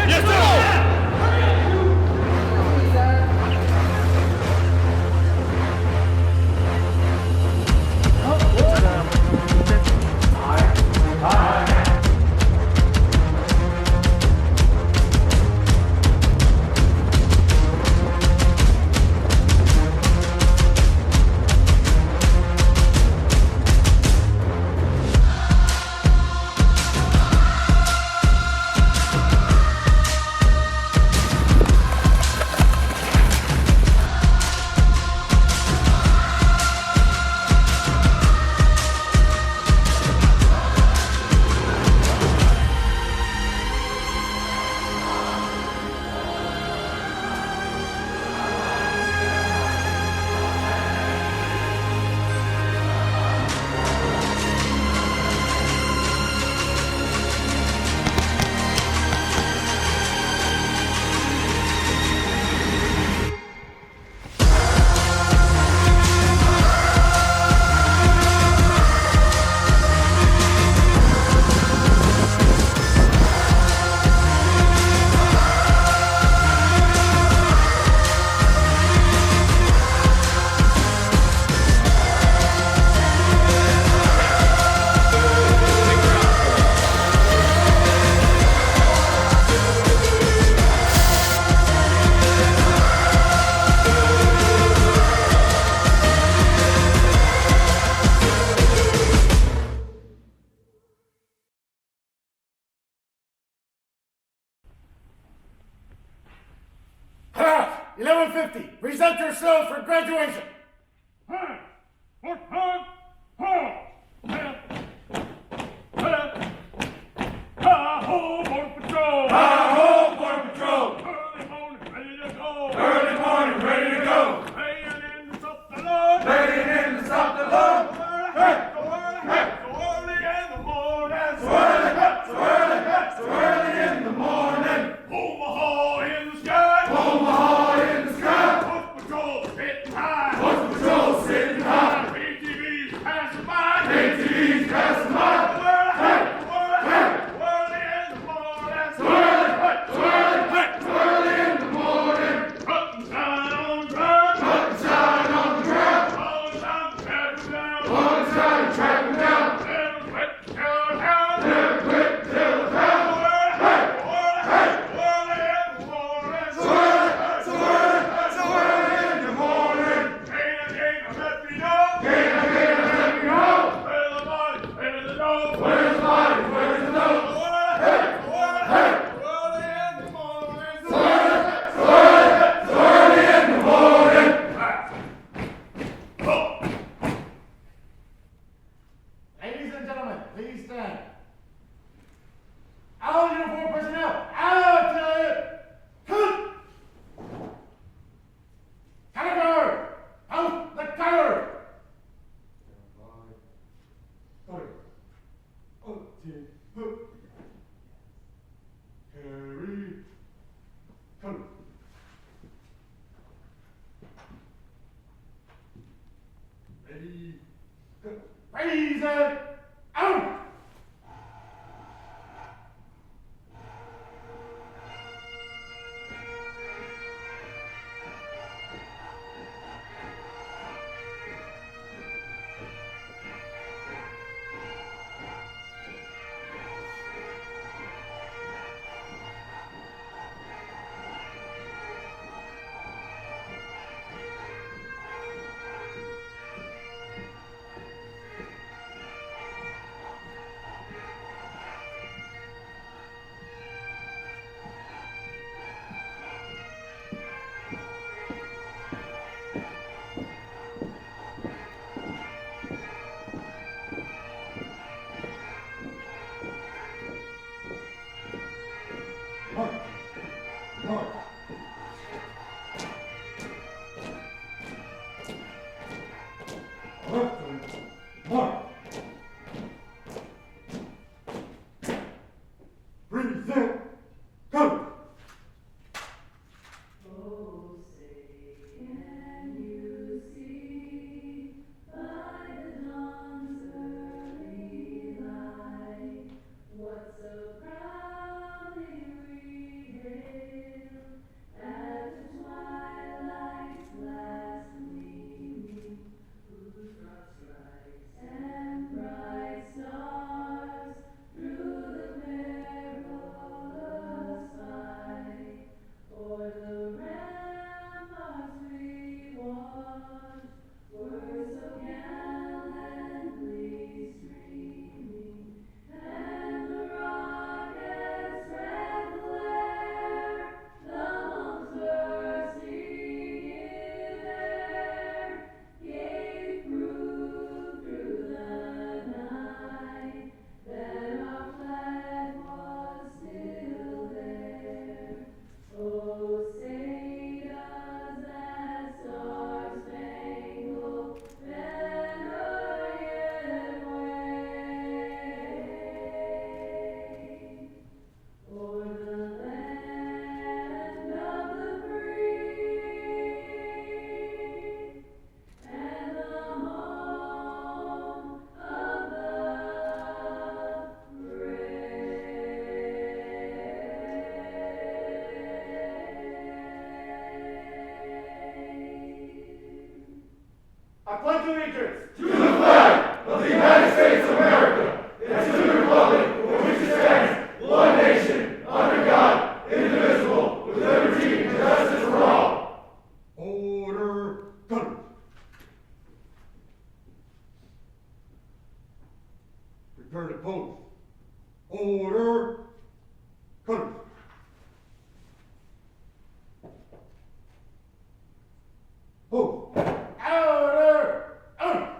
Yes, sir. Class, 1150, present yourselves for graduation. Hi-ho, Border Patrol! Hi-ho, Border Patrol! Early morning, ready to go! Early morning, ready to go! Laying in to stop the Lord! Laying in to stop the Lord! Hey! So early in the morning! So early in the morning! Omaha in the sky! Omaha in the sky! Border Patrol sitting high! Border Patrol sitting high! ATVs passing by! ATVs passing by! Ladies and gentlemen, please stand. All uniform personnel, out to it! Color guard, out the color! Harry, come. Ready, go. Raise it out! Return to post. Order. Colors. Post. Order. Order.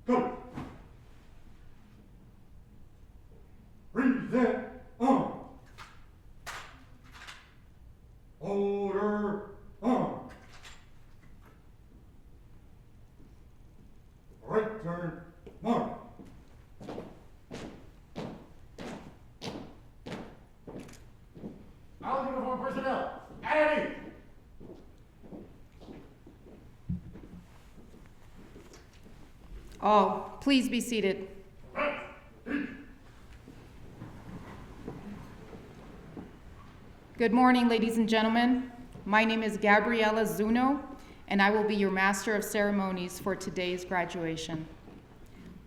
Colors. Present on. Order on. Right turn, mark. All uniform personnel, at ease. All, please be seated. Good morning, ladies and gentlemen. My name is Gabriela Zuno, and I will be your Master of Ceremonies for today's graduation.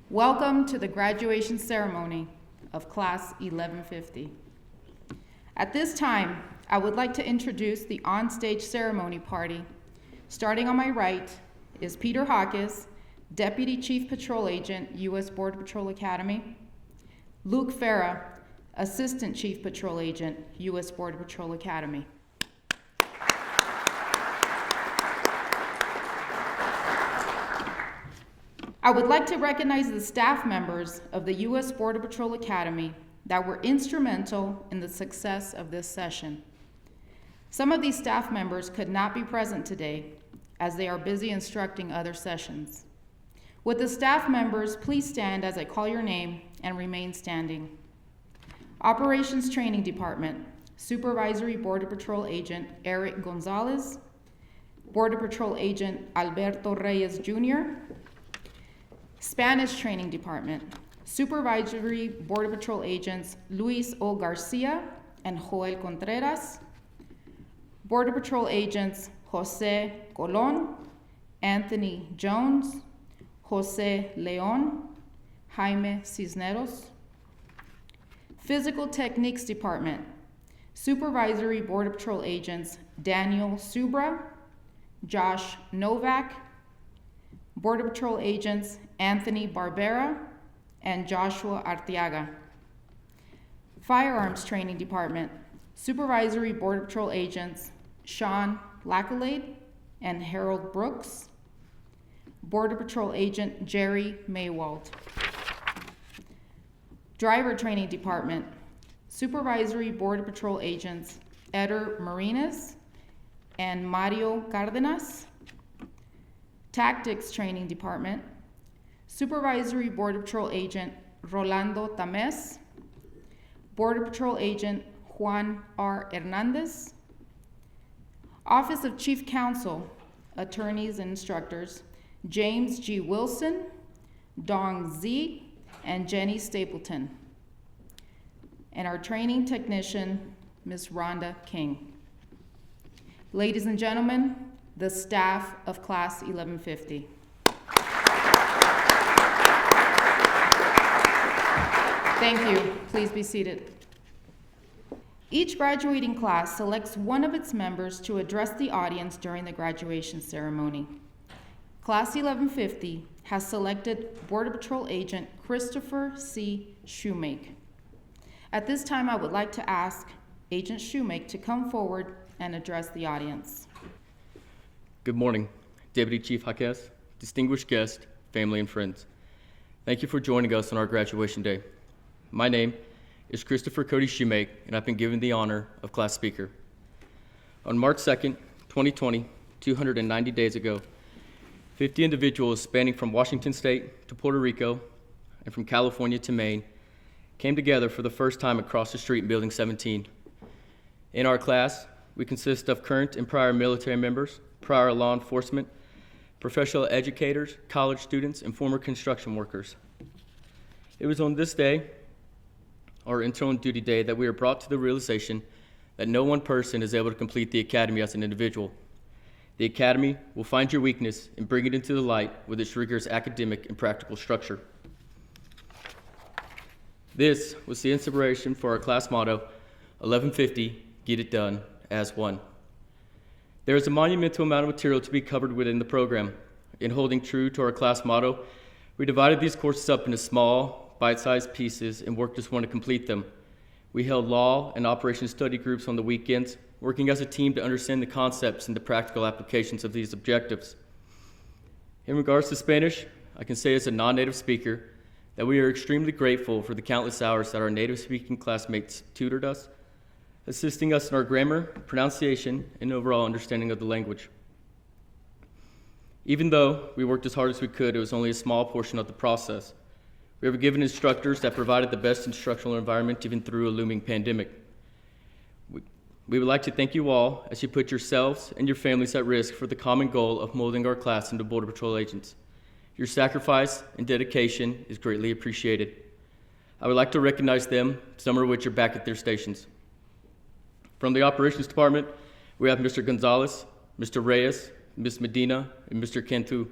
Welcome to the graduation ceremony of Class 1150. At this time, I would like to introduce the on-stage ceremony party. Starting on my right is Peter Hawkes, Deputy Chief Patrol Agent, U.S. Border Patrol Academy. Luke Farah, Assistant Chief Patrol Agent, U.S. Border Patrol Academy. I would like to recognize the staff members of the U.S. Border Patrol Academy that were instrumental in the success of this session. Some of these staff members could not be present today as they are busy instructing other sessions. Would the staff members please stand as I call your name and remain standing? Operations Training Department, Supervisory Border Patrol Agent Eric Gonzalez, Border Patrol Agent Alberto Reyes Jr., Spanish Training Department, Supervisory Border Patrol Agents Luis O. Garcia and Joel Contreras, Border Patrol Agents Jose Colon, Anthony Jones, Jose Leon, Jaime Cisneros. Physical Techniques Department, Supervisory Border Patrol Agents Daniel Subra, Josh Novak, Border Patrol Agents Anthony Barbera and Joshua Arteaga. Firearms Training Department, Supervisory Border Patrol Agents Sean Lackalade and Harold Brooks, Border Patrol Agent Jerry Maywald. Driver Training Department, Supervisory Border Patrol Agents Eder Marinas and Mario Cardenas. Tactics Training Department, Supervisory Border Patrol Agent Rolando Tames, Border Patrol Agent Juan R. Hernandez. Office of Chief Counsel, Attorneys and Instructors James G. Wilson, Dong Z, and Jenny Stapleton. And our training technician, Ms. Rhonda King. Ladies and gentlemen, the staff of Class 1150. Thank you. Please be seated. Each graduating class selects one of its members to address the audience during the graduation ceremony. Class 1150 has selected Border Patrol Agent Christopher C. Shoemake. At this time, I would like to ask Agent Shoemake to come forward and address the audience. Good morning, Deputy Chief Hawkes, distinguished guests, family, and friends. Thank you for joining us on our graduation day. My name is Christopher Cody Shoemake, and I've been given the honor of class speaker. On March 2nd, 2020, 290 days ago, 50 individuals spanning from Washington State to Puerto Rico and from California to Maine came together for the first time across the street in Building 17. In our class, we consist of current and prior military members, prior law enforcement, professional educators, college students, and former construction workers. It was on this day, our internal duty day, that we were brought to the realization that no one person is able to complete the academy as an individual. The academy will find your weakness and bring it into the light with its rigorous academic and practical structure. This was the inspiration for our class motto, 1150, Get It Done as One. There is a monumental amount of material to be covered within the program. In holding true to our class motto, we divided these courses up into small, bite-sized pieces and worked as one to complete them. We held law and operations study groups on the weekends, working as a team to understand the concepts and the practical applications of these objectives. In regards to Spanish, I can say as a non-native speaker that we are extremely grateful for the countless hours that our native-speaking classmates tutored us, assisting us in our grammar, pronunciation, and overall understanding of the language. Even though we worked as hard as we could, it was only a small portion of the process. We were given instructors that provided the best instructional environment even through a looming pandemic. We would like to thank you all as you put yourselves and your families at risk for the common goal of molding our class into Border Patrol agents. Your sacrifice and dedication is greatly appreciated. I would like to recognize them, some of which are back at their stations. From the Operations Department, we have Mr. Gonzalez, Mr. Reyes, Ms. Medina, and Mr. Cantu.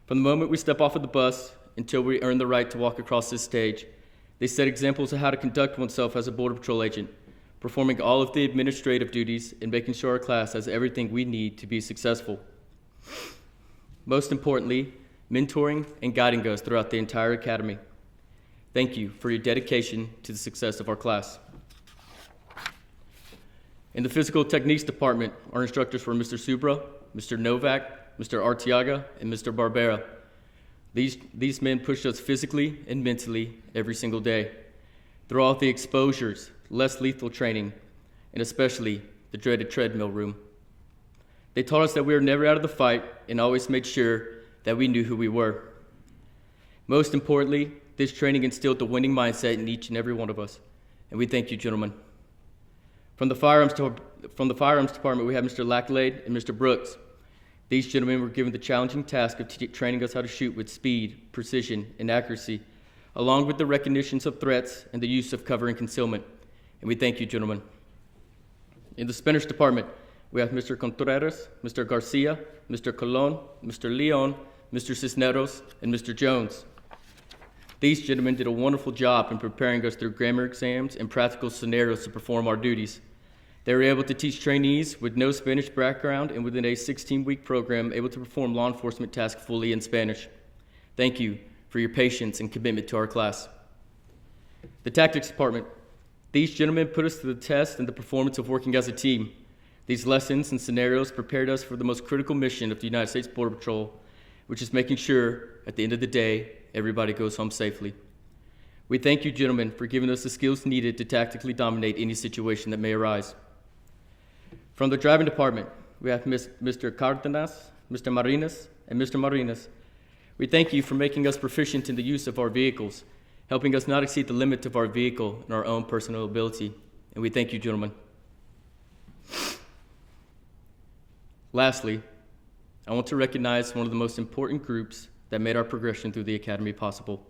From the moment we step off of the bus until we earn the right to walk across this stage, they set examples of how to conduct oneself as a Border Patrol agent, performing all of the administrative duties and making sure our class has everything we need to be successful. Most importantly, mentoring and guiding us throughout the entire academy. Thank you for your dedication to the success of our class. In the Physical Techniques Department, our instructors were Mr. Subra, Mr. Novak, Mr. Artiaga, and Mr. Barbera. These men pushed us physically and mentally every single day. Through all the exposures, less lethal training, and especially the dreaded treadmill room. They taught us that we were never out of the fight and always made sure that we knew who we were. Most importantly, this training instilled the winning mindset in each and every one of us, and we thank you, gentlemen. From the firearms department, we have Mr. Lacklade and Mr. Brooks. These gentlemen were given the challenging task of training us how to shoot with speed, precision, and accuracy, along with the recognitions of threats and the use of cover and concealment. And we thank you, gentlemen. In the Spanish department, we have Mr. Contreras, Mr. Garcia, Mr. Colon, Mr. Leon, Mr. Cisneros, and Mr. Jones. These gentlemen did a wonderful job in preparing us through grammar exams and practical scenarios to perform our duties. They were able to teach trainees with no Spanish background and within a 16-week program able to perform law enforcement tasks fully in Spanish. Thank you for your patience and commitment to our class. The Tactics Department. These gentlemen put us to the test in the performance of working as a team. These lessons and scenarios prepared us for the most critical mission of the United States Border Patrol, which is making sure, at the end of the day, everybody goes home safely. We thank you, gentlemen, for giving us the skills needed to tactically dominate any situation that may arise. From the driving department, we have Mr. Cardenas, Mr. Marinas, and Mr. Marinas. We thank you for making us proficient in the use of our vehicles, helping us not exceed the limit of our vehicle and our own personal ability. And we thank you, gentlemen. Lastly, I want to recognize one of the most important groups that made our progression through the academy possible.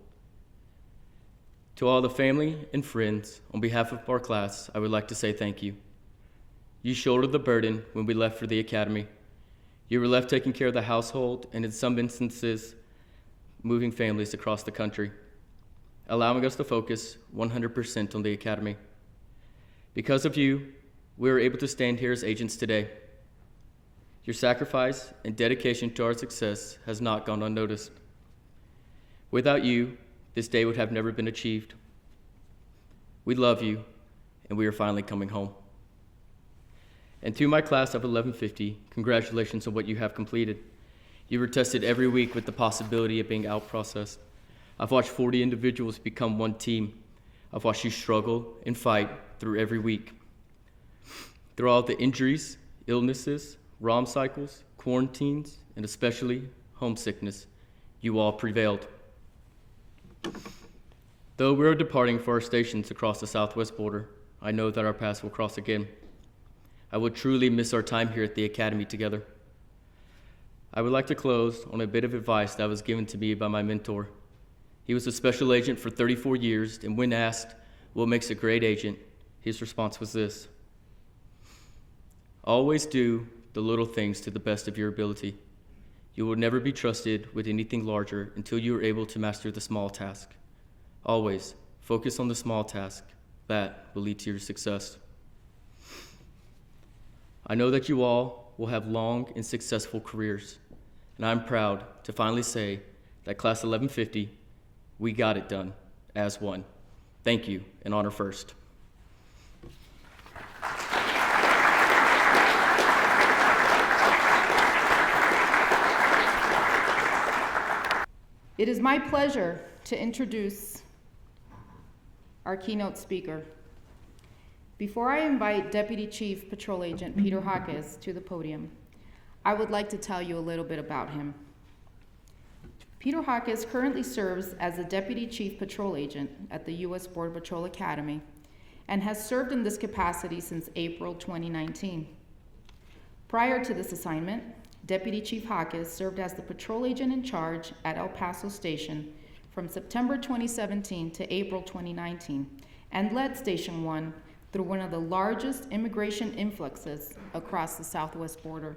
To all the family and friends, on behalf of our class, I would like to say thank you. You shouldered the burden when we left for the academy. You were left taking care of the household and in some instances, moving families across the country, allowing us to focus 100% on the academy. Because of you, we are able to stand here as agents today. Your sacrifice and dedication to our success has not gone unnoticed. Without you, this day would have never been achieved. We love you, and we are finally coming home. And to my class of 1150, congratulations on what you have completed. You were tested every week with the possibility of being out-processed. I've watched 40 individuals become one team. I've watched you struggle and fight through every week. Through all the injuries, illnesses, ROM cycles, quarantines, and especially homesickness, you all prevailed. Though we are departing for our stations across the southwest border, I know that our paths will cross again. I will truly miss our time here at the academy together. I would like to close on a bit of advice that was given to me by my mentor. He was a special agent for 34 years, and when asked what makes a great agent, his response was this: always do the little things to the best of your ability. You will never be trusted with anything larger until you are able to master the small task. Always Focus on the small task that will lead to your success. I know that you all will have long and successful careers, and I'm proud to finally say that Class 1150, we got it done as one. Thank you, and honor first. It is my pleasure to introduce our keynote speaker. Before I invite Deputy Chief Patrol Agent Peter Hawkes to the podium, I would like to tell you a little bit about him. Peter Hawkes currently serves as the Deputy Chief Patrol Agent at the U.S. Border Patrol Academy and has served in this capacity since April 2019. Prior to this assignment, Deputy Chief Hawkes served as the patrol agent in charge at El Paso Station from September 2017 to April 2019 and led Station 1 through one of the largest immigration influxes across the southwest border.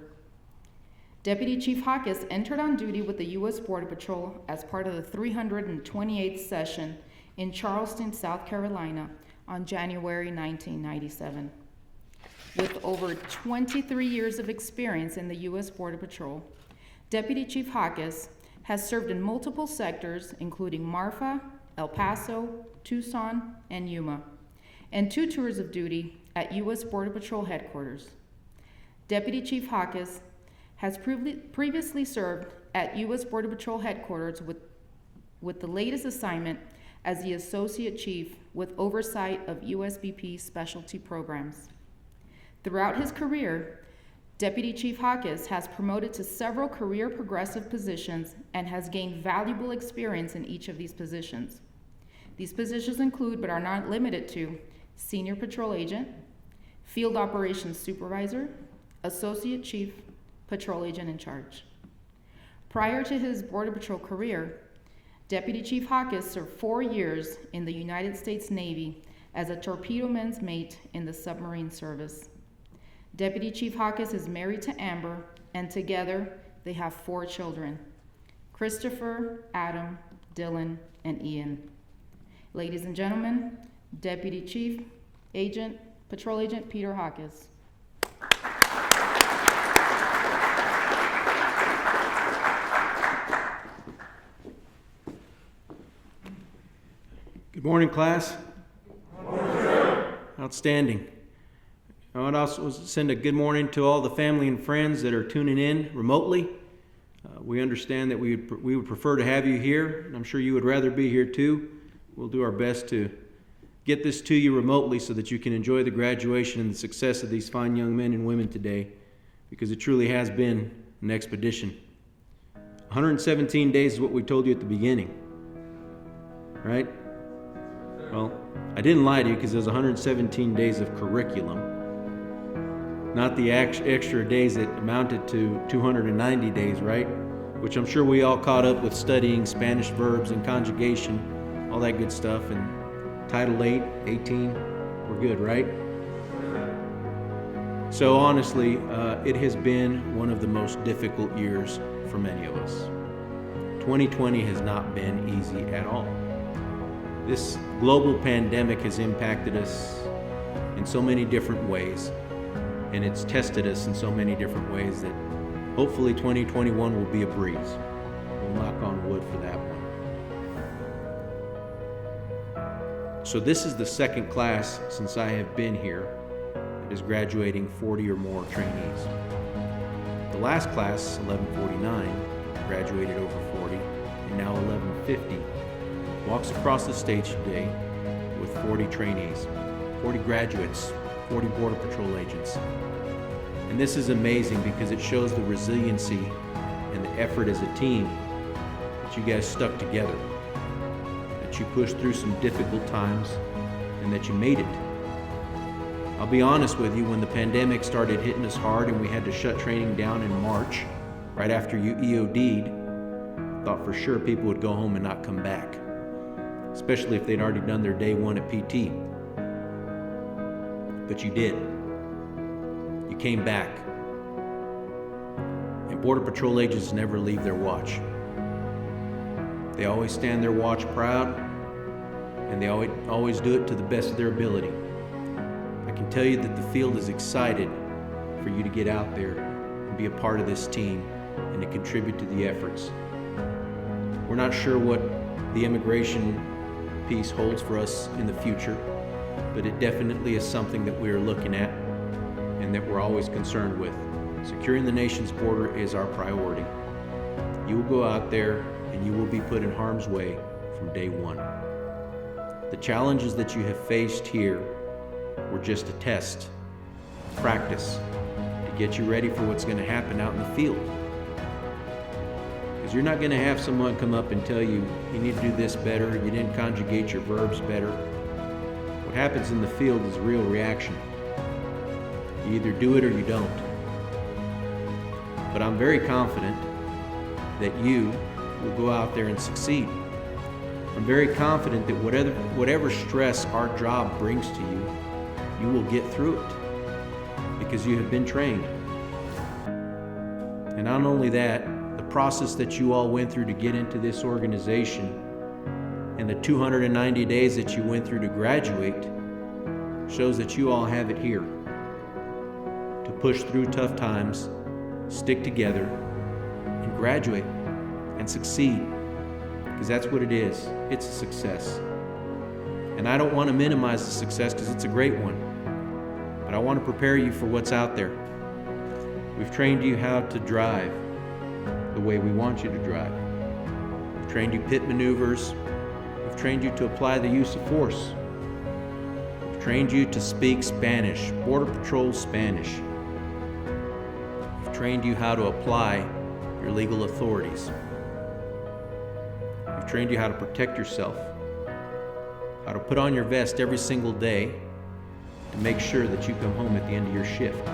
Deputy Chief Hawkes entered on duty with the U.S. Border Patrol as part of the 328th session in Charleston, South Carolina on January 1997. With over 23 years of experience in the U.S. Border Patrol, Deputy Chief Hawkes has served in multiple sectors, including Marfa, El Paso, Tucson, and Yuma, and 2 tours of duty at U.S. Border Patrol headquarters. Deputy Chief Hawkes has previously served at U.S. Border Patrol headquarters with the latest assignment as the Associate Chief with oversight of USBP specialty programs. Throughout his career, Deputy Chief Hawkes has promoted to several career progressive positions and has gained valuable experience in each of these positions. These positions include, but are not limited to, Senior Patrol Agent, Field Operations Supervisor, Associate Chief, Patrol Agent in Charge. Prior to his Border Patrol career, Deputy Chief Hawkes served 4 years in the United States Navy as a torpedo man's mate in the submarine service. Deputy Chief Hawkes is married to Amber, and together they have 4 children: Christopher, Adam, Dylan, and Ian. Ladies and gentlemen, Deputy Chief Agent, Patrol Agent Peter Hawkes. Good morning, class. Good morning. Outstanding. I would also send a good morning to all the family and friends that are tuning in remotely. We understand that we would prefer to have you here, and I'm sure you would rather be here too. We'll do our best to get this to you remotely so that you can enjoy the graduation and the success of these fine young men and women today, because it truly has been an expedition. 117 days is what we told you at the beginning, right? Well, I didn't lie to you, because there's 117 days of curriculum, not the extra days that amounted to 290 days, right? Which I'm sure we all caught up with studying Spanish verbs and conjugation, all that good stuff, and Title 8, 18, we're good, right? So honestly, it has been one of the most difficult years for many of us. 2020 has not been easy at all. This global pandemic has impacted us in so many different ways, and it's tested us in so many different ways that hopefully 2021 will be a breeze. We'll knock on wood for that one. So this is the second class since I have been here that is graduating 40 or more trainees. The last class, 1149, graduated over 40, and now 1150 walks across the stage today with 40 trainees, 40 graduates, 40 Border Patrol agents. And this is amazing because it shows the resiliency and the effort as a team that you guys stuck together, that you pushed through some difficult times, and that you made it. I'll be honest with you, when the pandemic started hitting us hard and we had to shut training down in March, right after you EOD'd, I thought for sure people would go home and not come back, especially if they'd already done their day one at PT. But you did. You came back. And Border Patrol agents never leave their watch. They always stand their watch proud, and they always do it to the best of their ability. I can tell you that the field is excited for you to get out there and be a part of this team and to contribute to the efforts. We're not sure what the immigration piece holds for us in the future, but it definitely is something that we are looking at and that we're always concerned with. Securing the nation's border is our priority. You will go out there and you will be put in harm's way from day one. The challenges that you have faced here were just a test, practice, to get you ready for what's going to happen out in the field. Because you're not going to have someone come up and tell you, you need to do this better, you didn't conjugate your verbs better. What happens in the field is a real reaction. You either do it or you don't. But I'm very confident that you will go out there and succeed. I'm very confident that whatever stress our job brings to you, you will get through it because you have been trained. And not only that, the process that you all went through to get into this organization and the 290 days that you went through to graduate shows that you all have it here to push through tough times, stick together, and graduate and succeed. Because that's what it is. It's a success. And I don't want to minimize the success because it's a great one. But I want to prepare you for what's out there. We've trained you how to drive the way we want you to drive. We've trained you pit maneuvers. We've trained you to apply the use of force. We've trained you to speak Spanish, Border Patrol Spanish. We've trained you how to apply your legal authorities. We've trained you how to protect yourself, how to put on your vest every single day to make sure that you come home at the end of your shift.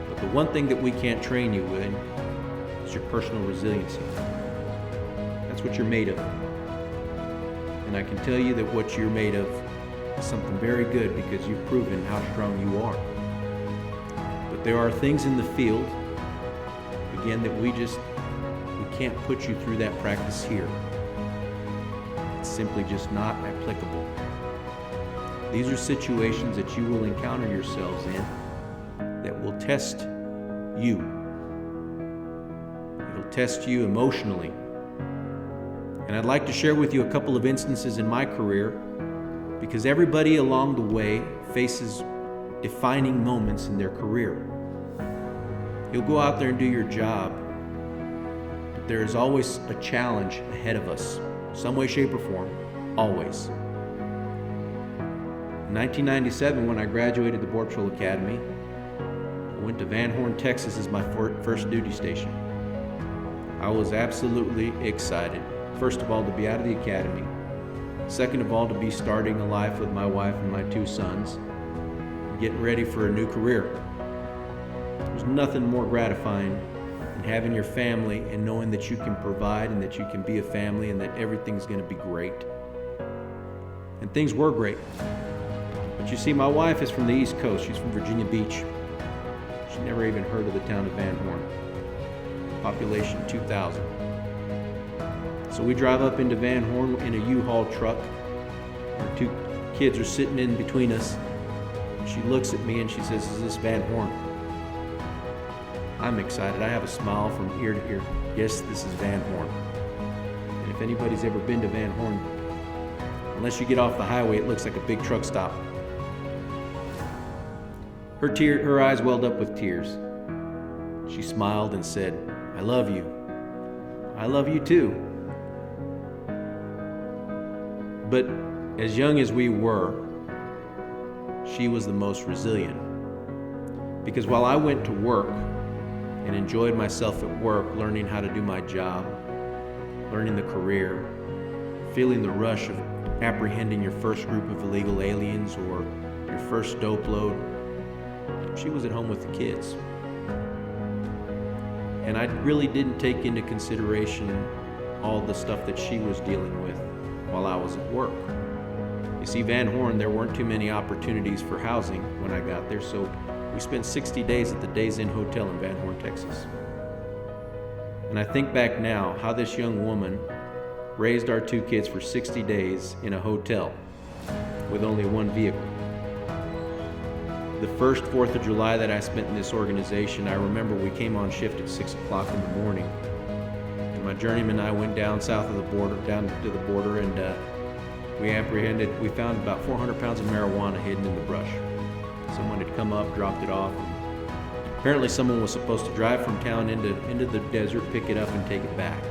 But the one thing that we can't train you in is your personal resiliency. That's what you're made of. And I can tell you that what you're made of is something very good because you've proven how strong you are. But there are things in the field, again, that we can't put you through that practice here. It's simply just not applicable. These are situations that you will encounter yourselves in that will test you. It'll test you emotionally. And I'd like to share with you a couple of instances in my career because everybody along the way faces defining moments in their career. You'll go out there and do your job, but there is always a challenge ahead of us, some way, shape, or form, always. In 1997, when I graduated the Border Patrol Academy, I went to Van Horn, Texas as my first duty station. I was absolutely excited. First of all, to be out of the academy. Second of all, to be starting a life with my wife and my two sons, getting ready for a new career. There's nothing more gratifying than having your family and knowing that you can provide and that you can be a family and that everything's going to be great. And things were great. But you see, my wife is from the East Coast. She's from Virginia Beach. She never even heard of the town of Van Horn. Population 2,000. So we drive up into Van Horn in a U-Haul truck. Our two kids are sitting in between us. She looks at me and she says, "Is this Van Horn?" I'm excited. I have a smile from ear to ear. Yes, this is Van Horn. And if anybody's ever been to Van Horn, unless you get off the highway, it looks like a big truck stop. Her eyes welled up with tears. She smiled and said, "I love you. I love you too." But as young as we were, she was the most resilient. Because while I went to work and enjoyed myself at work, learning how to do my job, learning the career, feeling the rush of apprehending your first group of illegal aliens or your first dope load, she was at home with the kids. And I really didn't take into consideration all the stuff that she was dealing with while I was at work. You see, Van Horn, there weren't too many opportunities for housing when I got there, so we spent 60 days at the Days Inn Hotel in Van Horn, Texas. And I think back now how this young woman raised our 2 kids for 60 days in a hotel with only 1 vehicle. The first 4th of July that I spent in this organization, I remember we came on shift at 6 o'clock in the morning. And my journeyman and I went down south of the border, down to the border, and we found about 400 pounds of marijuana hidden in the brush. Someone had come up, dropped it off. Apparently someone was supposed to drive from town into the desert, pick it up, and take it back.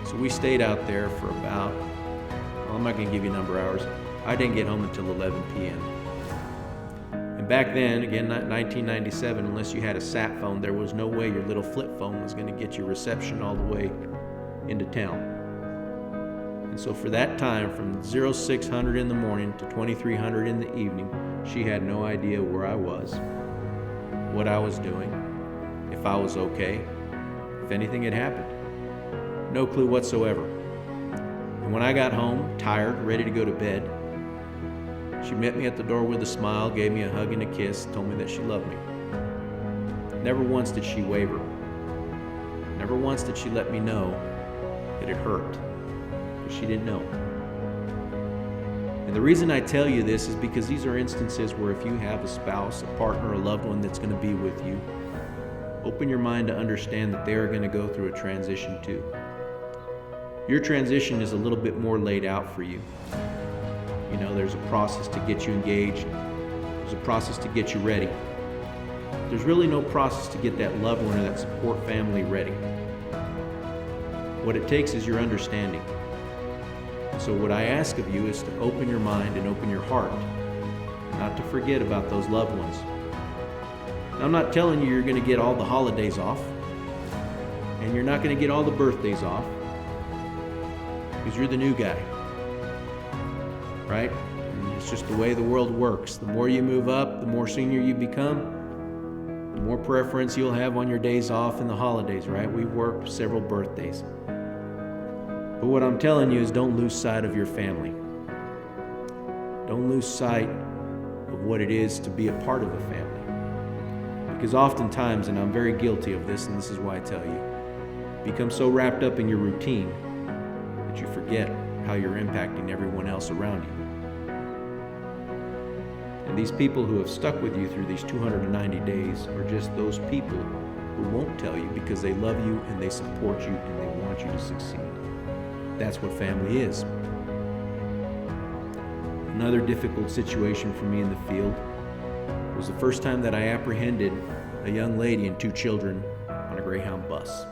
So we stayed out there for about, well, I'm not going to give you a number of hours. I didn't get home until 11 p.m. And back then, again, 1997, unless you had a sat phone, there was no way your little flip phone was going to get your reception all the way into town. And so for that time, from 0600 in the morning to 2300 in the evening, she had no idea where I was, what I was doing, if I was okay, if anything had happened. No clue whatsoever. And when I got home, tired, ready to go to bed, she met me at the door with a smile, gave me a hug and a kiss, told me that she loved me. Never once did she waver. Never once did she let me know that it hurt, because she didn't know. And the reason I tell you this is because these are instances where if you have a spouse, a partner, a loved one that's going to be with you, open your mind to understand that they are going to go through a transition too. Your transition is a little bit more laid out for you. You know, there's a process to get you engaged. There's a process to get you ready. There's really no process to get that loved one or that support family ready. What it takes is your understanding. So what I ask of you is to open your mind and open your heart, not to forget about those loved ones. Now, I'm not telling you you're going to get all the holidays off, and you're not going to get all the birthdays off, because you're the new guy, right? And it's just the way the world works. The more you move up, the more senior you become, the more preference you'll have on your days off and the holidays, right? We've worked several birthdays. But what I'm telling you is don't lose sight of your family. Don't lose sight of what it is to be a part of a family. Because oftentimes, and I'm very guilty of this, and this is why I tell you, you become so wrapped up in your routine that you forget how you're impacting everyone else around you. And these people who have stuck with you through these 290 days are just those people who won't tell you because they love you and they support you and they want you to succeed. That's what family is. Another difficult situation for me in the field was the first time that I apprehended a young lady and 2 children on a Greyhound bus.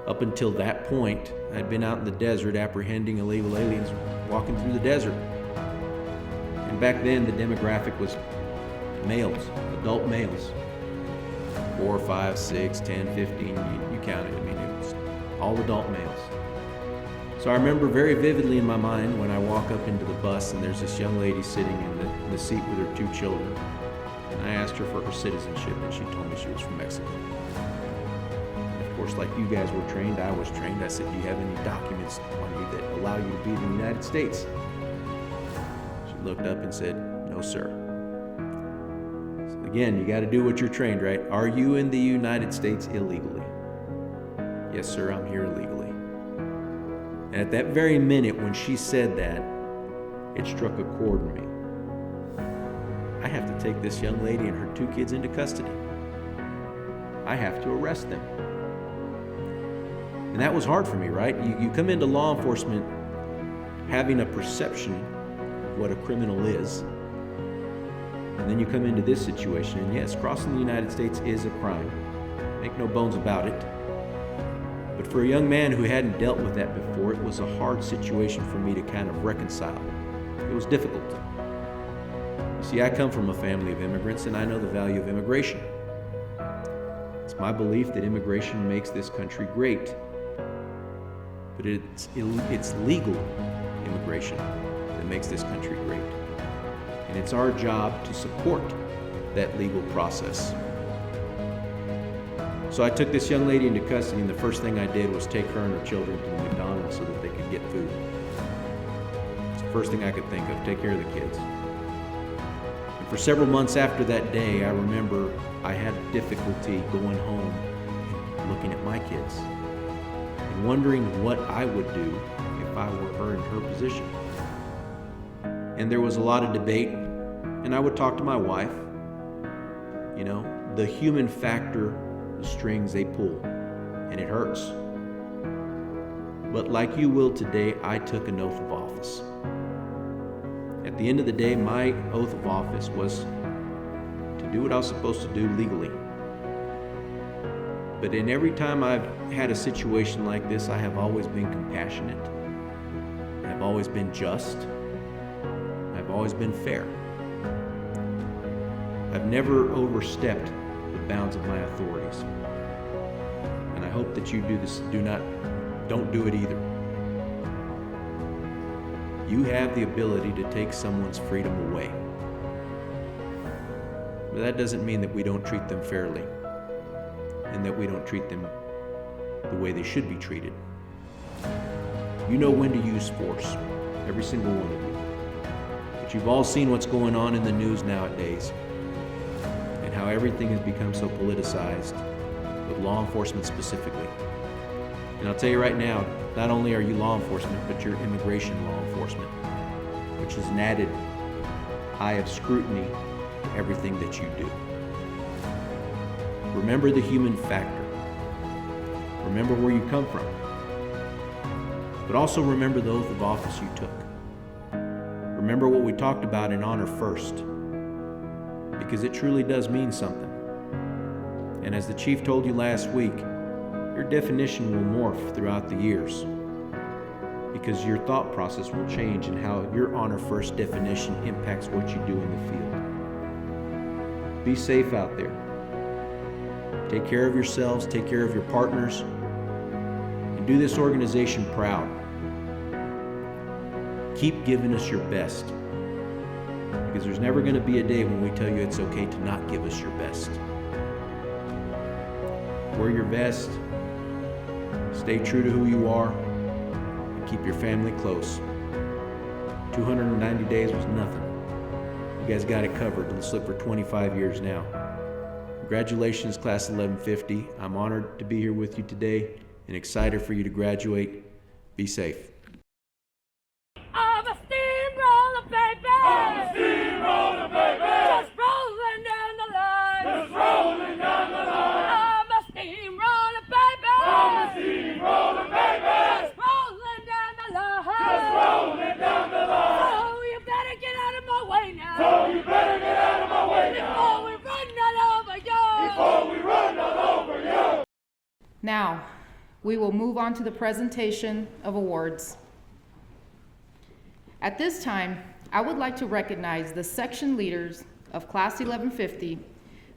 Up until that point, I'd been out in the desert apprehending illegal aliens walking through the desert. And back then, the demographic was males, adult males. 4, 5, 6, 10, 15, you counted. I mean, it was all adult males. So I remember very vividly in my mind when I walk up into the bus and there's this young lady sitting in the seat with her 2 children. And I asked her for her citizenship and she told me she was from Mexico. And of course, like you guys were trained, I was trained. I said, do you have any documents on you that allow you to be in the United States? She looked up and said, no, sir. So again, you got to do what you're trained, right? Are you in the United States illegally? Yes, sir, I'm here illegally. And at that very minute when she said that, it struck a chord in me. I have to take this young lady and her 2 kids into custody. I have to arrest them. And that was hard for me, right? You come into law enforcement having a perception of what a criminal is. And then you come into this situation, and yes, crossing the United States is a crime. Make no bones about it. But for a young man who hadn't dealt with that before, it was a hard situation for me to kind of reconcile. It was difficult. You see, I come from a family of immigrants, and I know the value of immigration. It's my belief that immigration makes this country great. But it's legal immigration that makes this country great. And it's our job to support that legal process. So I took this young lady into custody, and the first thing I did was take her and her children to the McDonald's so that they could get food. It's the first thing I could think of, take care of the kids. And for several months after that day, I remember I had difficulty going home and looking at my kids. And wondering what I would do if I were her in her position. And there was a lot of debate, and I would talk to my wife. You know, the human factor, the strings they pull, and it hurts. But like you will today, I took an oath of office. At the end of the day, my oath of office was to do what I was supposed to do legally. But in every time I've had a situation like this, I have always been compassionate. I've always been just. I've always been fair. I've never overstepped the bounds of my authorities. And I hope that you do this. Don't do it either. You have the ability to take someone's freedom away. But that doesn't mean that we don't treat them fairly and that we don't treat them the way they should be treated. You know when to use force, every single one of you. But you've all seen what's going on in the news nowadays and how everything has become so politicized, with law enforcement specifically. And I'll tell you right now, not only are you law enforcement, but you're immigration law enforcement, which is an added eye of scrutiny to everything that you do. Remember the human factor. Remember where you come from. But also remember the oath of office you took. Remember what we talked about in Honor First, because it truly does mean something. And as the chief told you last week, your definition will morph throughout the years, because your thought process will change and how your Honor First definition impacts what you do in the field. Be safe out there. Take care of yourselves, take care of your partners, and do this organization proud. Keep giving us your best, because there's never going to be a day when we tell you it's okay to not give us your best. Wear your vest, stay true to who you are, and keep your family close. 290 days was nothing. You guys got it covered. Let's look for 25 years now. Congratulations, Class 1150. I'm honored to be here with you today and excited for you to graduate. Be safe. I'm a steamroller, baby. I'm a steamroller, baby. Just rolling down the line. Just rolling down the line. I'm a steamroller, baby. I'm a steamroller, baby. Just rolling down the line. Just rolling down the line. So you better get out of my way now. So you better get out of my way Before now. we run all over you. Before we run all over you. Now, we will move on to the presentation of awards. At this time, I would like to recognize the section leaders of Class 1150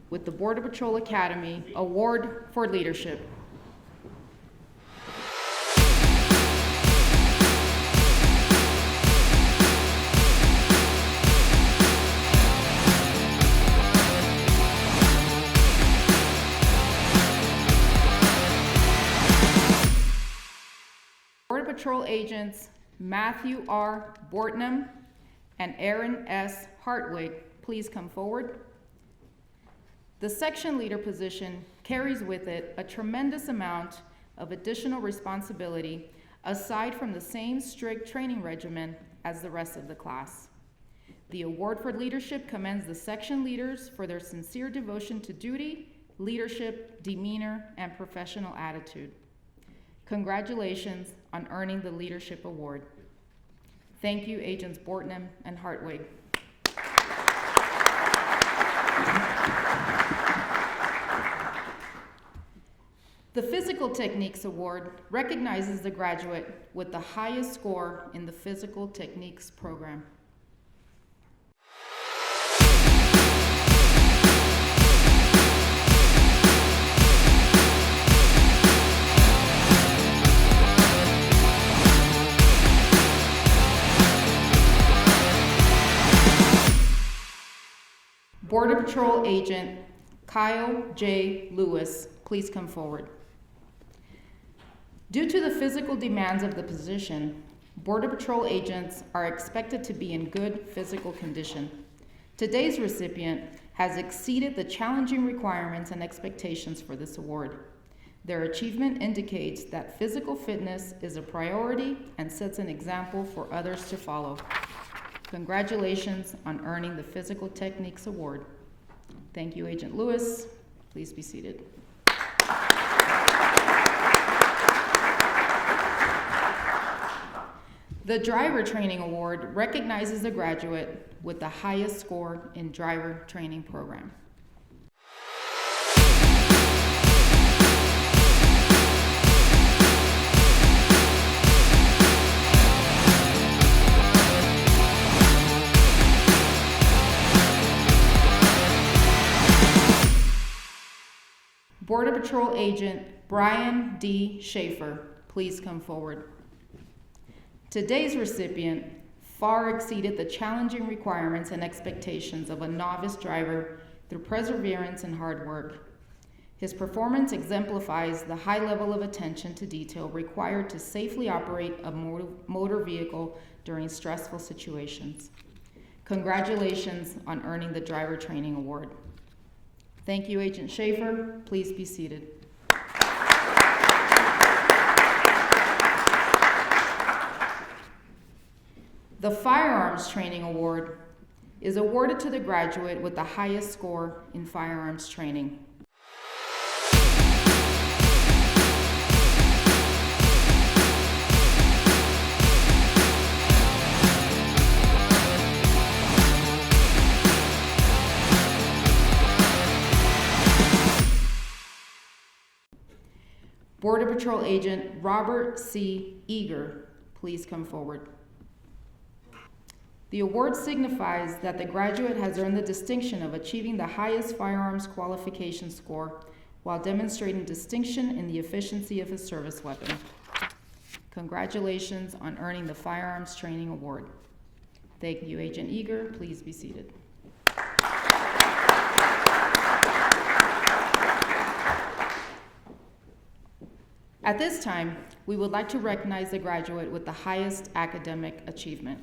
with the Border Patrol Academy Award for Leadership. Border Patrol agents Matthew R. Bortnam and Aaron S. Hartwig, please come forward. The section leader position carries with it a tremendous amount of additional responsibility aside from the same strict training regimen as the rest of the class. The award for leadership commends the section leaders for their sincere devotion to duty, leadership, demeanor, and professional attitude. Congratulations on earning the Leadership Award. Thank you, Agents Bortnam and Hartwig. The Physical Techniques Award recognizes the graduate with the highest score in the Physical Techniques program. Border Patrol Agent Kyle J. Lewis, please come forward. Due to the physical demands of the position, Border Patrol agents are expected to be in good physical condition. Today's recipient has exceeded the challenging requirements and expectations for this award. Their achievement indicates that physical fitness is a priority and sets an example for others to follow. Congratulations on earning the Physical Techniques Award. Thank you, Agent Lewis. Please be seated. The Driver Training Award recognizes the graduate with the highest score in driver training program. Border Patrol Agent Brian D. Schaefer, please come forward. Today's recipient far exceeded the challenging requirements and expectations of a novice driver through perseverance and hard work. His performance exemplifies the high level of attention to detail required to safely operate a motor vehicle during stressful situations. Congratulations on earning the Driver Training Award. Thank you, Agent Schaefer. Please be seated. The Firearms Training Award is awarded to the graduate with the highest score in firearms training. Border Patrol Agent Robert C. Eager, please come forward. The award signifies that the graduate has earned the distinction of achieving the highest firearms qualification score while demonstrating distinction in the efficiency of his service weapon. Congratulations on earning the Firearms Training Award. Thank you, Agent Eager. Please be seated. At this time, we would like to recognize the graduate with the highest academic achievement.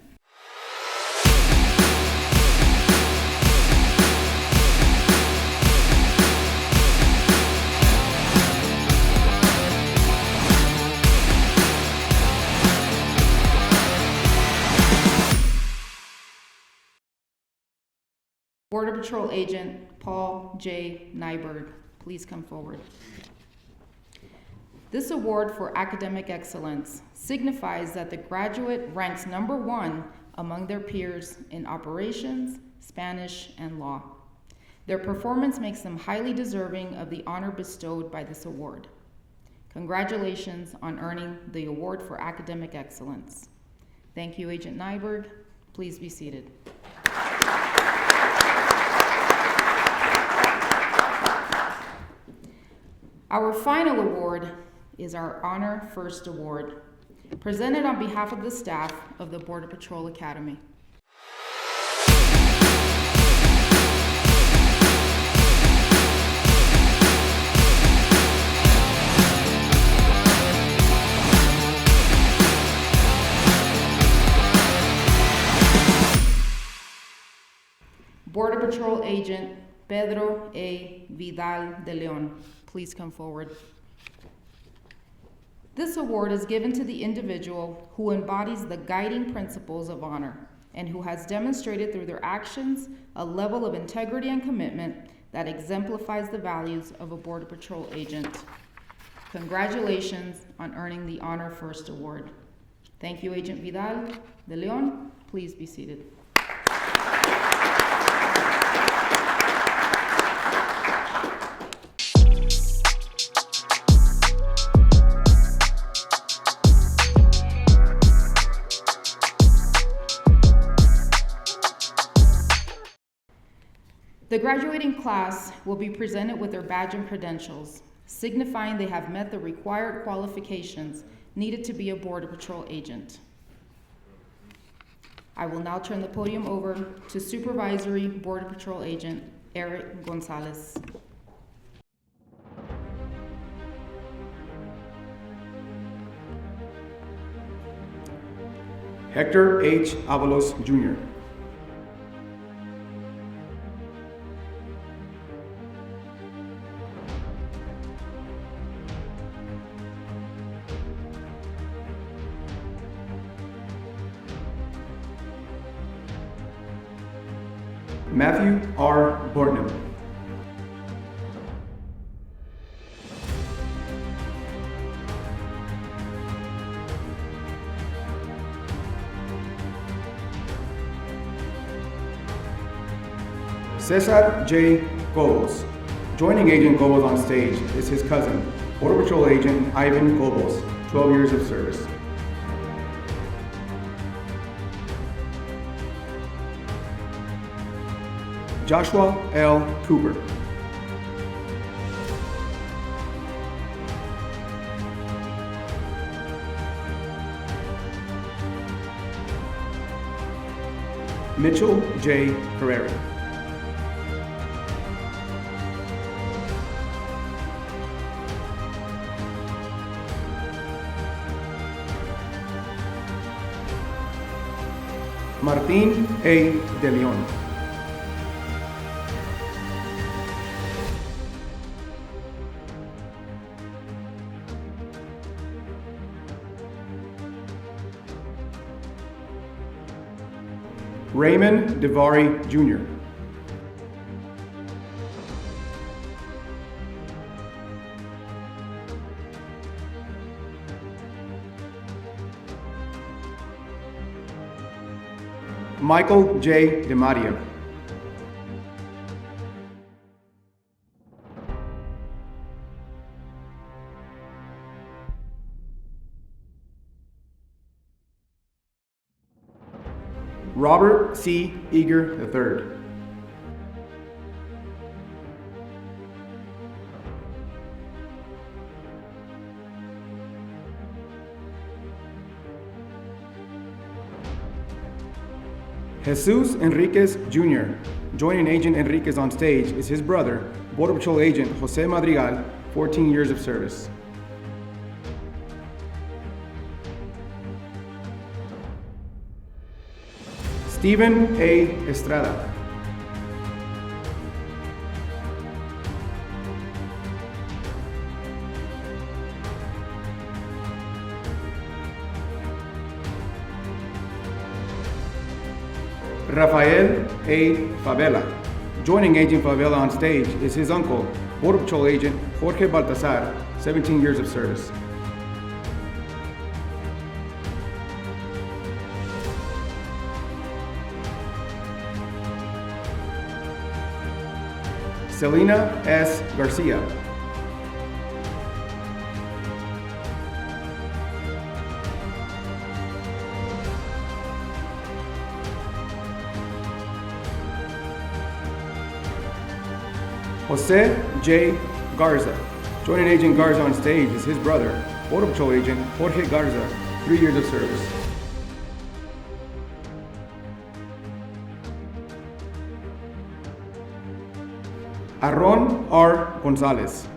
Border Patrol Agent Paul J. Nyberg, please come forward. This award for academic excellence signifies that the graduate ranks #1 among their peers in operations, Spanish, and law. Their performance makes them highly deserving of the honor bestowed by this award. Congratulations on earning the award for academic excellence. Thank you, Agent Nyberg. Please be seated. Our final award is our Honor First Award, presented on behalf of the staff of the Border Patrol Academy. Border Patrol Agent Pedro A. Vidal de Leon, please come forward. This award is given to the individual who embodies the guiding principles of honor and who has demonstrated through their actions a level of integrity and commitment that exemplifies the values of a Border Patrol agent. Congratulations on earning the Honor First Award. Thank you, Agent Vidal de Leon. Please be seated. The graduating class will be presented with their badge and credentials, signifying they have met the required qualifications needed to be a Border Patrol agent. I will now turn the podium over to Supervisory Border Patrol Agent Eric Gonzalez. Hector H. Avalos, Jr. Matthew R. Bortnam. Cesar J. Gobos. Joining Agent Gobos on stage is his cousin, Border Patrol Agent Ivan Gobos, 12 years of service. Joshua L. Cooper. Mitchell J. Herrera. Martín A. De Leon. Raymond DeVary Jr. Michael J. DeMaria. Robert C. Eager III. Jesus Enriquez Jr. Joining Agent Enriquez on stage is his brother, Border Patrol Agent Jose Madrigal, 14 years of service. Stephen A. Estrada. Rafael A. Favela. Joining Agent Favela on stage is his uncle, Border Patrol Agent Jorge Baltazar, 17 years of service. Selena S. Garcia. Jose J. Garza. Joining Agent Garza on stage is his brother, Border Patrol Agent Jorge Garza, 3 years of service. Aaron R. Gonzalez.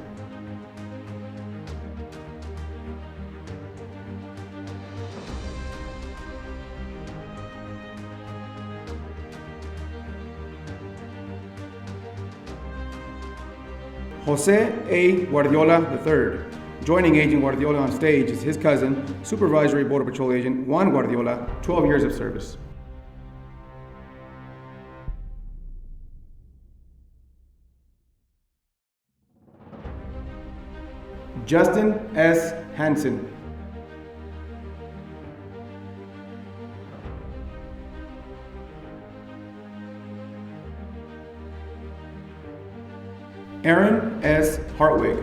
Jose A. Guardiola III. Joining Agent Guardiola on stage is his cousin, Supervisory Border Patrol Agent Juan Guardiola, 12 years of service. Justin S. Hansen. Aaron S. Hartwig.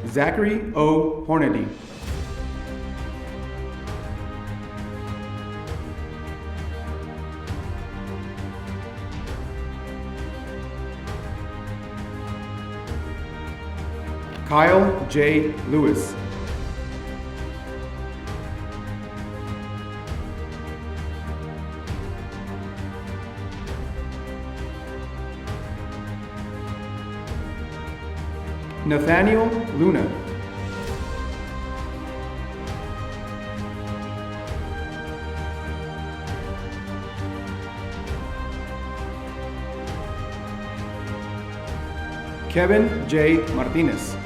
Zachary O. Hornady. Kyle J. Lewis. Nathaniel Luna. Kevin J. Martinez.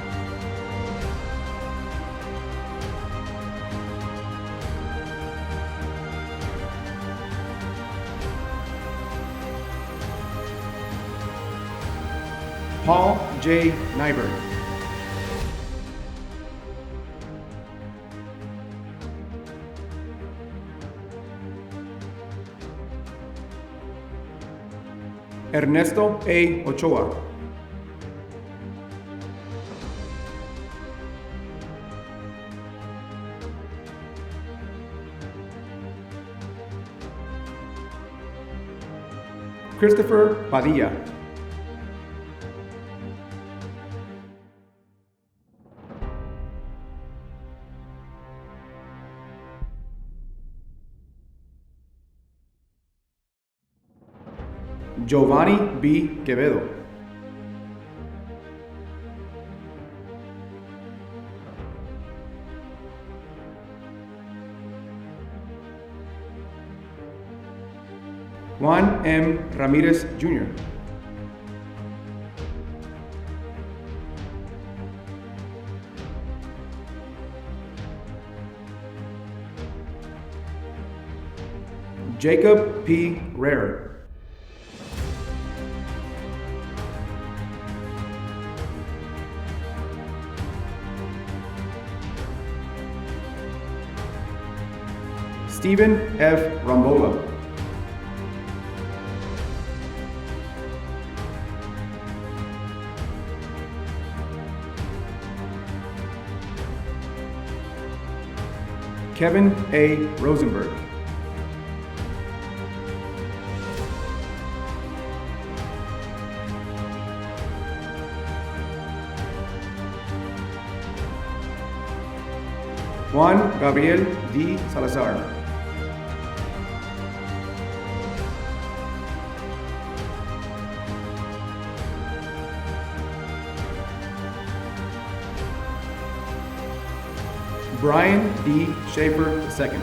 Paul J. Nyberg. Ernesto A. Ochoa. Christopher Padilla. Giovanni B. Quevedo. Juan M. Ramirez Jr. Jacob P. Rare. Stephen F. Rambola. Kevin A. Rosenberg. Juan Gabriel D. Salazar. Brian D. Schaefer II.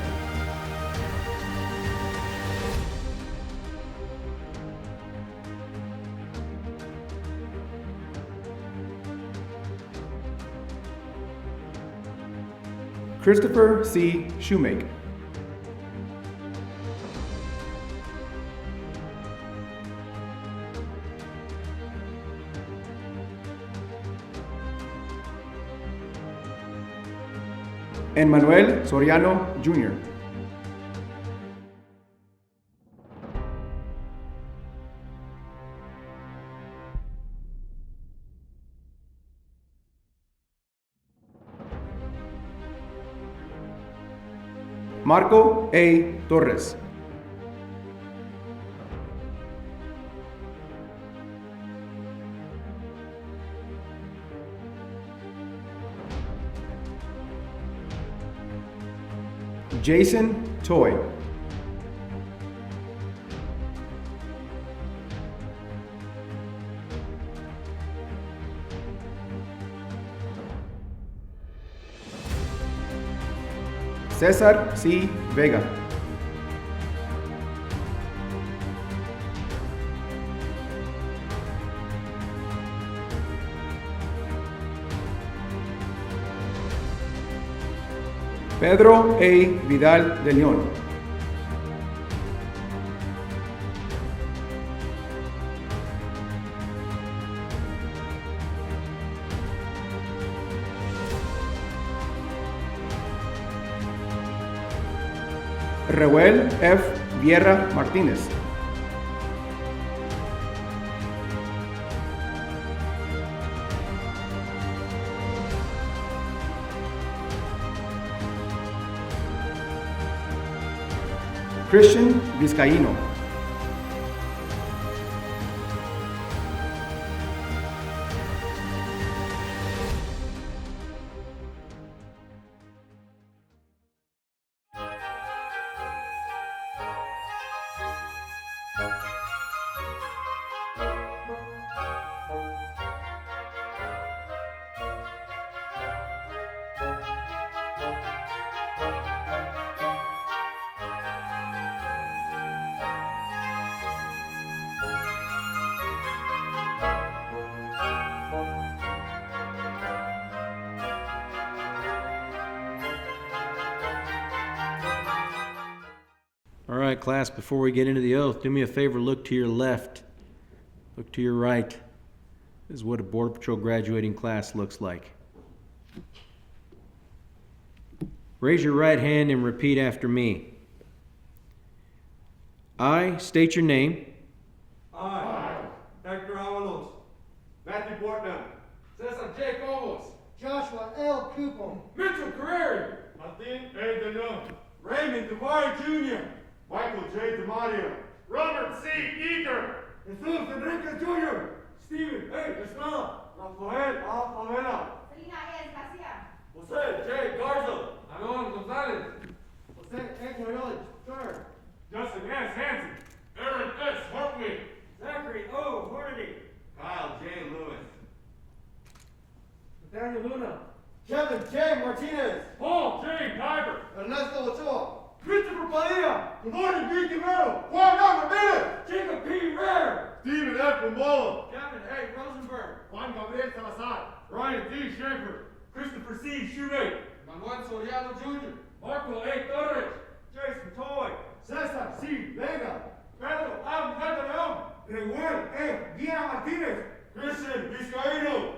Christopher C. Shoemake. Emmanuel Soriano Jr. Marco A. Torres. Jason Toy. Cesar C. Vega. Pedro A. Vidal de León. Reuel F. Vierra Martínez. Christian Vizcaíno. right, class, before we get into the oath, do me a favor, look to your left. Look to your right. This is what a Border Patrol graduating class looks like. Raise your right hand and repeat after me. I state your name. I, Hector Avalos, Matthew Portman, Cesar J. Cobos, Joshua L. Cooper. Mitchell Carreri, Martin A. De Leon, Raymond DeMar Jr., Michael J. DeMario, Robert C. Eager, Jesus Enrique Jr., Stephen A. Estrada, Rafael A. Favela, Jose J. Garza, Aaron Gonzalez, Jose A. Coyote III, Justin S. Hansen, Aaron S. Hartley, Zachary O. Hornady, Kyle J. Lewis, Nathaniel Luna, Kevin J. Martinez. Paul J. Diver, Ernesto Ochoa. Christopher Padilla, Gordon B. Camero, Juan Ramirez, Jacob P. Rare, Stephen F. Momola, Kevin A. Rosenberg, Juan Gabriel Salazar, Ryan D. Schaefer, Christopher C. Shoemate, Manuel Soriano Jr., Marco A. Torres, Jason Toy, Cesar C. Vega, Pedro A. León, Gregorio A. Guia Martinez, Christian Vizcaíno.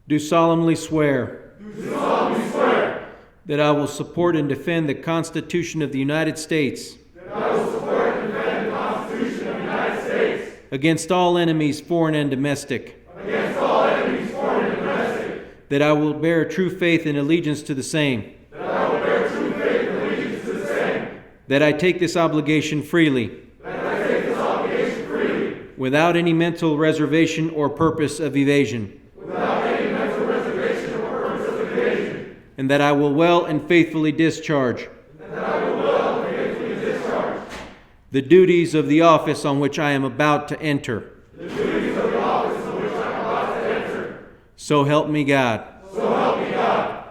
Do solemnly swear Do solemnly swear that I will support and defend the Constitution of the United States that I will support and defend the Constitution of the United States against all enemies, foreign and domestic, against all enemies, foreign and domestic, that I will bear true faith and allegiance to the same, that I will bear true faith and allegiance to the same, that I take this obligation freely, that I take this obligation freely, without any mental reservation or purpose of evasion, without any mental reservation or purpose of evasion, and that I will well and faithfully discharge and that I will well and faithfully discharge the duties of the office on which I am about to enter. the duties of the office in which I am about to enter. So help me God. So help me God.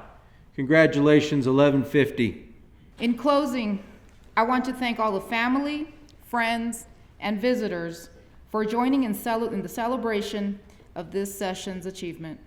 Congratulations, 1150. In closing, I want to thank all the family, friends, and visitors for joining in the celebration of this session's achievement.